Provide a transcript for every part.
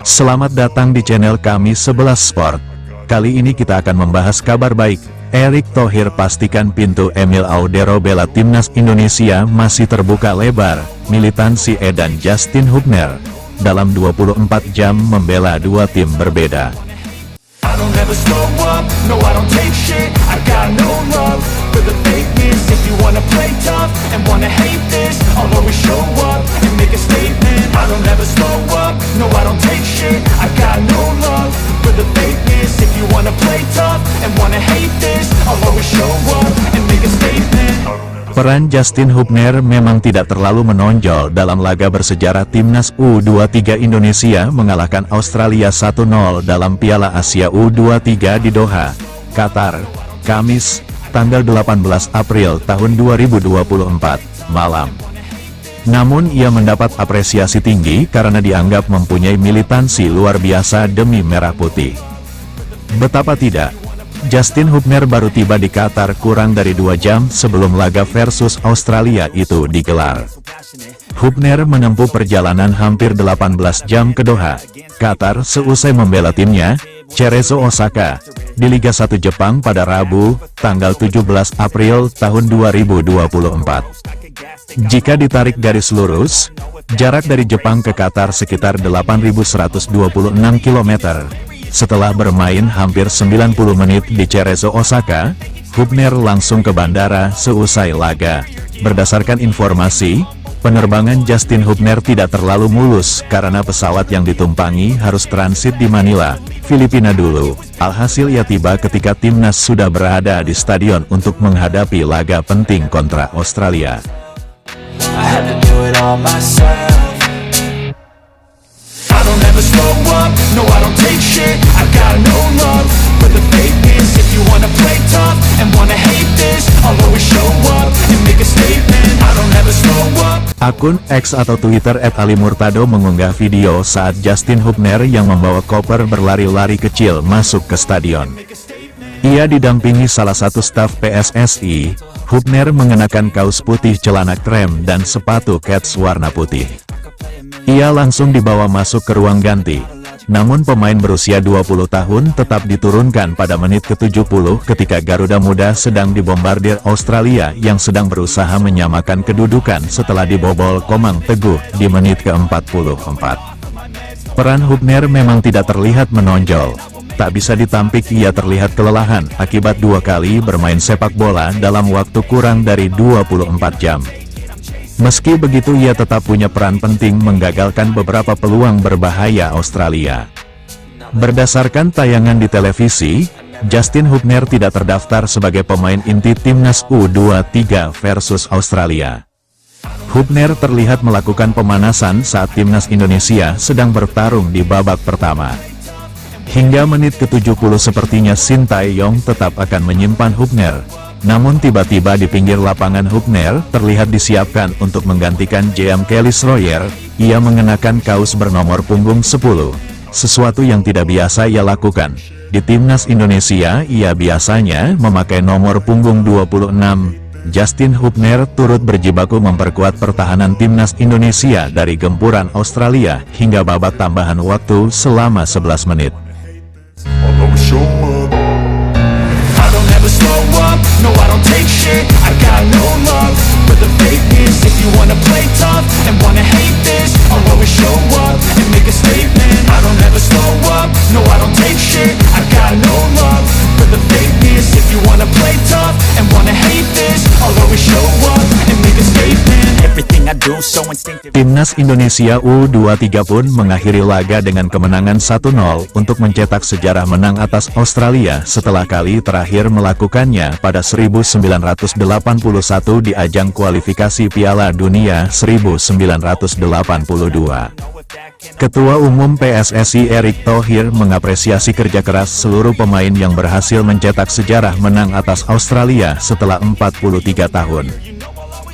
Selamat datang di channel kami 11 Sport. Kali ini kita akan membahas kabar baik. Erick Thohir pastikan pintu Emil Audero bela timnas Indonesia masih terbuka lebar. Militansi Edan Justin Hubner dalam 24 jam membela dua tim berbeda. I don't ever slow up, no I don't take shit. I got no love for the fakeness. If you wanna play tough and wanna hate this, I'll always show up and make a statement. I don't ever slow up, no I don't take shit. I got no love for the fakeness. If you wanna play tough and wanna hate this, I'll always show up and make a statement. Peran Justin Hubner memang tidak terlalu menonjol dalam laga bersejarah timnas U23 Indonesia mengalahkan Australia 1-0 dalam Piala Asia U23 di Doha, Qatar, Kamis, tanggal 18 April tahun 2024, malam. Namun ia mendapat apresiasi tinggi karena dianggap mempunyai militansi luar biasa demi Merah Putih. Betapa tidak, Justin Hubner baru tiba di Qatar kurang dari 2 jam sebelum laga versus Australia itu digelar. Hubner menempuh perjalanan hampir 18 jam ke Doha, Qatar seusai membela timnya, Cerezo Osaka, di Liga 1 Jepang pada Rabu, tanggal 17 April tahun 2024. Jika ditarik garis lurus, jarak dari Jepang ke Qatar sekitar 8.126 km. Setelah bermain hampir 90 menit di Cerezo Osaka, Hubner langsung ke bandara seusai laga. Berdasarkan informasi, penerbangan Justin Hubner tidak terlalu mulus karena pesawat yang ditumpangi harus transit di Manila, Filipina dulu. Alhasil ia tiba ketika timnas sudah berada di stadion untuk menghadapi laga penting kontra Australia. I had to do it all myself. I don't ever slow up, no I don't take shit. I got no love for the fakeness. If you wanna play tough and wanna hate this, I'll always show up and make a statement. I don't ever slow up. Akun X atau Twitter @alimurtado mengunggah video saat Justin Hubner yang membawa koper berlari-lari kecil masuk ke stadion. Ia didampingi salah satu staf PSSI. Hubner mengenakan kaos putih, celana krem, dan sepatu kets warna putih. Ia langsung dibawa masuk ke ruang ganti. Namun pemain berusia 20 tahun tetap diturunkan pada menit ke-70 ketika Garuda Muda sedang dibombardir Australia yang sedang berusaha menyamakan kedudukan setelah dibobol Komang Teguh di menit ke-44. Peran Hubner memang tidak terlihat menonjol. Tak bisa ditampik ia terlihat kelelahan akibat 2 kali bermain sepak bola dalam waktu kurang dari 24 jam. Meski begitu ia tetap punya peran penting menggagalkan beberapa peluang berbahaya Australia. Berdasarkan tayangan di televisi, Justin Hubner tidak terdaftar sebagai pemain inti timnas U23 versus Australia. Hubner terlihat melakukan pemanasan saat timnas Indonesia sedang bertarung di babak pertama. Hingga menit ke-70 sepertinya Shin Tae-yong tetap akan menyimpan Hubner. Namun tiba-tiba di pinggir lapangan Hubner terlihat disiapkan untuk menggantikan Jeam Kelly-Sloyer. Ia mengenakan kaos bernomor punggung 10. Sesuatu yang tidak biasa ia lakukan. Di timnas Indonesia ia biasanya memakai nomor punggung 26. Justin Hubner turut berjibaku memperkuat pertahanan timnas Indonesia dari gempuran Australia hingga babak tambahan waktu selama 11 menit. I don't ever slow up, no I don't take shit. I got no love for the fakeness. If you wanna play tough and wanna hate this, I'll always show up and make a statement. I don't ever slow up, no I don't take shit. I got no love for the fakeness. If you wanna play tough and wanna hate this, I'll always show up and make a statement. Everything I do so instinctive. Timnas Indonesia U23 pun mengakhiri laga dengan kemenangan 1-0 untuk mencetak sejarah menang atas Australia setelah kali terakhir melakukannya pada 1981 di ajang kualifikasi Piala Dunia 1982. Ketua Umum PSSI Erick Thohir mengapresiasi kerja keras seluruh pemain yang berhasil mencetak sejarah menang atas Australia setelah 43 tahun.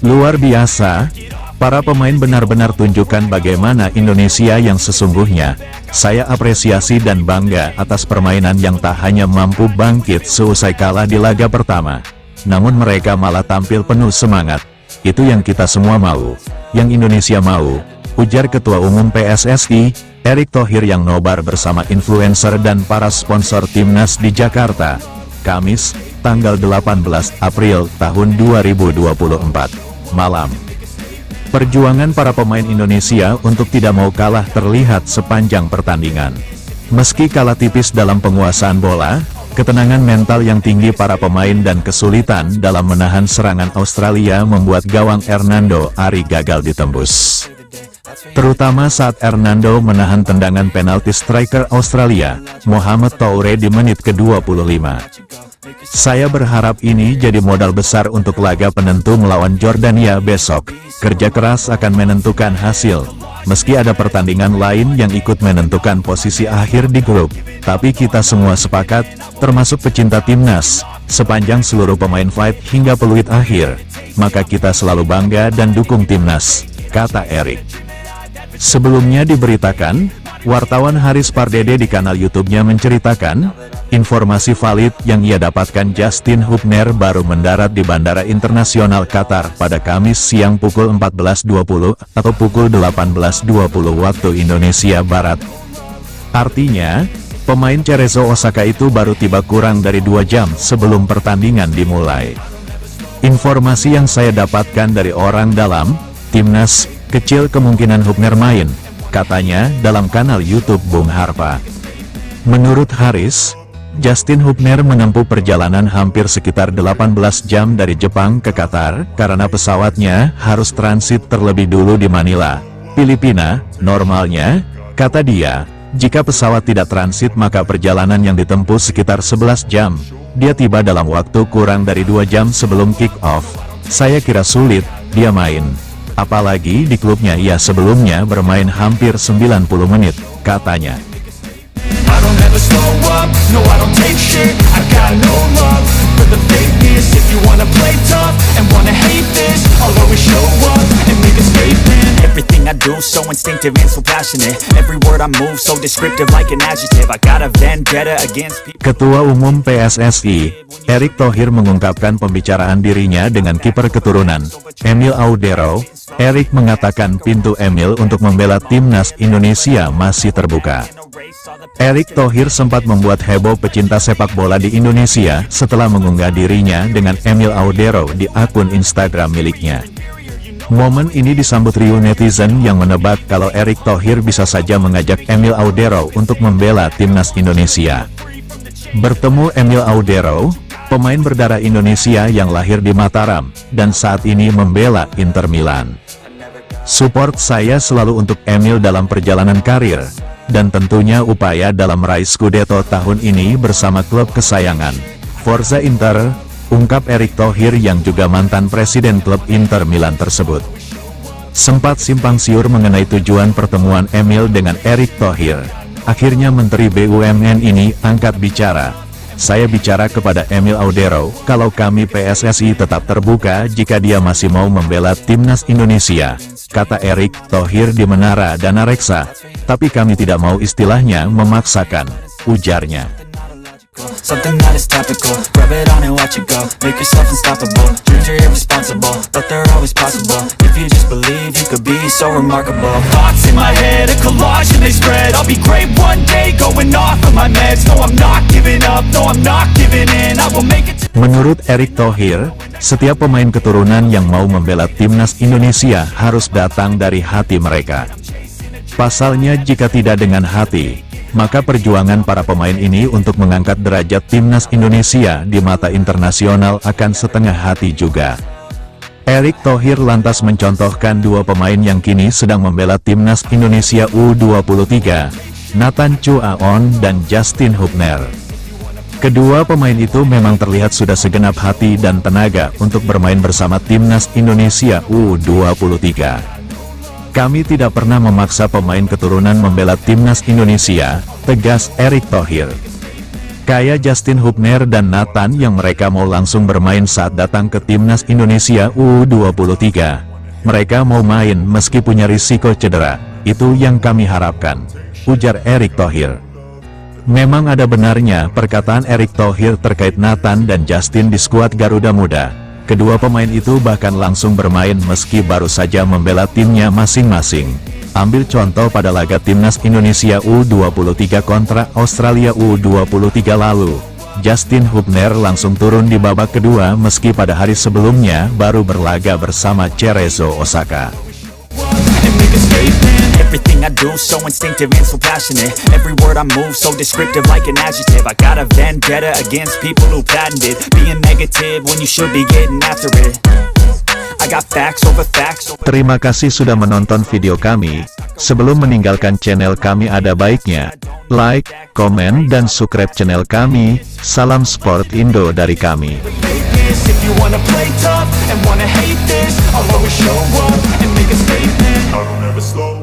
Luar biasa, para pemain benar-benar tunjukkan bagaimana Indonesia yang sesungguhnya. Saya apresiasi dan bangga atas permainan yang tak hanya mampu bangkit seusai kalah di laga pertama, namun mereka malah tampil penuh semangat. Itu yang kita semua mau, yang Indonesia mau. ujar Ketua Umum PSSI, Erick Thohir yang nobar bersama influencer dan para sponsor timnas di Jakarta, Kamis, tanggal 18 April tahun 2024, malam. Perjuangan para pemain Indonesia untuk tidak mau kalah terlihat sepanjang pertandingan. Meski kalah tipis dalam penguasaan bola, ketenangan mental yang tinggi para pemain dan kesulitan dalam menahan serangan Australia membuat gawang Hernando Ari gagal ditembus. Terutama saat Hernando menahan tendangan penalti striker Australia, Mohamed Toure di menit ke-25. Saya berharap ini jadi modal besar untuk laga penentu melawan Jordania besok. Kerja keras akan menentukan hasil. Meski ada pertandingan lain yang ikut menentukan posisi akhir di grup, tapi kita semua sepakat, termasuk pecinta timnas, sepanjang seluruh pemain fight hingga peluit akhir, maka kita selalu bangga dan dukung timnas, kata Erick. Sebelumnya diberitakan, wartawan Haris Pardede di kanal YouTube-nya menceritakan, informasi valid yang ia dapatkan Justin Hubner baru mendarat di Bandara Internasional Qatar pada Kamis siang pukul 14.20 atau pukul 18.20 waktu Indonesia Barat. Artinya, pemain Cerezo Osaka itu baru tiba kurang dari 2 jam sebelum pertandingan dimulai. Informasi yang saya dapatkan dari orang dalam, timnas, kecil kemungkinan Hubner main, katanya dalam kanal YouTube Bung Harpa. Menurut Haris, Justin Hubner menempuh perjalanan hampir sekitar 18 jam dari Jepang ke Qatar, karena pesawatnya harus transit terlebih dulu di Manila, Filipina. Normalnya, kata dia, jika pesawat tidak transit maka perjalanan yang ditempuh sekitar 11 jam. Dia tiba dalam waktu kurang dari 2 jam sebelum kick-off. Saya kira sulit, dia main. Apalagi di klubnya ia sebelumnya bermain hampir 90 menit, katanya. I don't ever slow up, no I don't take shit. I got no love for the fakeness. If you wanna play tough and wanna hate this, I'll always show up and make a statement. Everything I do so instinctive and so passionate. Every word I move so descriptive like an adjective. I got a vendetta against people. Ketua Umum PSSI, Erick Thohir mengungkapkan pembicaraan dirinya dengan kiper keturunan, Emil Audero. Erick mengatakan pintu Emil untuk membela timnas Indonesia masih terbuka. Erick Thohir sempat membuat heboh pecinta sepak bola di Indonesia setelah mengunggah dirinya dengan Emil Audero di akun Instagram miliknya. Momen ini disambut riuh netizen yang menebak kalau Erick Thohir bisa saja mengajak Emil Audero untuk membela timnas Indonesia. Bertemu Emil Audero, pemain berdarah Indonesia yang lahir di Mataram, dan saat ini membela Inter Milan. Support saya selalu untuk Emil dalam perjalanan karir, dan tentunya upaya dalam meraih Scudetto tahun ini bersama klub kesayangan, Forza Inter, ungkap Erick Thohir yang juga mantan presiden klub Inter Milan tersebut. Sempat simpang siur mengenai tujuan pertemuan Emil dengan Erick Thohir. Akhirnya Menteri BUMN ini angkat bicara. Saya bicara kepada Emil Audero, kalau kami PSSI tetap terbuka jika dia masih mau membela timnas Indonesia, kata Erick Thohir di Menara Dana Reksa. Tapi kami tidak mau istilahnya memaksakan, ujarnya. Something that is topical, rub it on and watch it go. Make yourself unstoppable, dreams are irresponsible, but they're always possible. If you just believe, you could be so remarkable. Thoughts in my head, a collage and they spread. I'll be great one day, going off of my meds. No, I'm not giving up, no, I'm not giving in. I will make it. Menurut Erick Thohir, setiap pemain keturunan yang mau membela timnas Indonesia harus datang dari hati mereka. Pasalnya jika tidak dengan hati, maka perjuangan para pemain ini untuk mengangkat derajat timnas Indonesia di mata internasional akan setengah hati juga. Erick Thohir lantas mencontohkan 2 pemain yang kini sedang membela timnas Indonesia U23, Nathan Chu Aon dan Justin Hubner. Kedua pemain itu memang terlihat sudah segenap hati dan tenaga untuk bermain bersama timnas Indonesia U23. Kami tidak pernah memaksa pemain keturunan membela timnas Indonesia, tegas Erick Thohir. Kayak Justin Hubner dan Nathan yang mereka mau langsung bermain saat datang ke timnas Indonesia U23. Mereka mau main meski punya risiko cedera, itu yang kami harapkan, ujar Erick Thohir. Memang ada benarnya perkataan Erick Thohir terkait Nathan dan Justin di skuad Garuda Muda. Kedua pemain itu bahkan langsung bermain meski baru saja membela timnya masing-masing. Ambil contoh pada laga Timnas Indonesia U23 kontra Australia U23 lalu. Justin Hubner langsung turun di babak kedua meski pada hari sebelumnya baru berlaga bersama Cerezo Osaka. and make a statement. Everything I do so instinctive and so passionate. Every word I move so descriptive like an adjective. I got a vendetta against people who patented being negative when you should be getting after it. I got facts over facts over... Terima kasih sudah menonton video kami. Sebelum meninggalkan channel kami ada baiknya like, komen, dan subscribe channel kami. Salam Sport Indo dari kami. If you wanna play tough and wanna hate this, I'll always show up and make a statement. I don't ever slow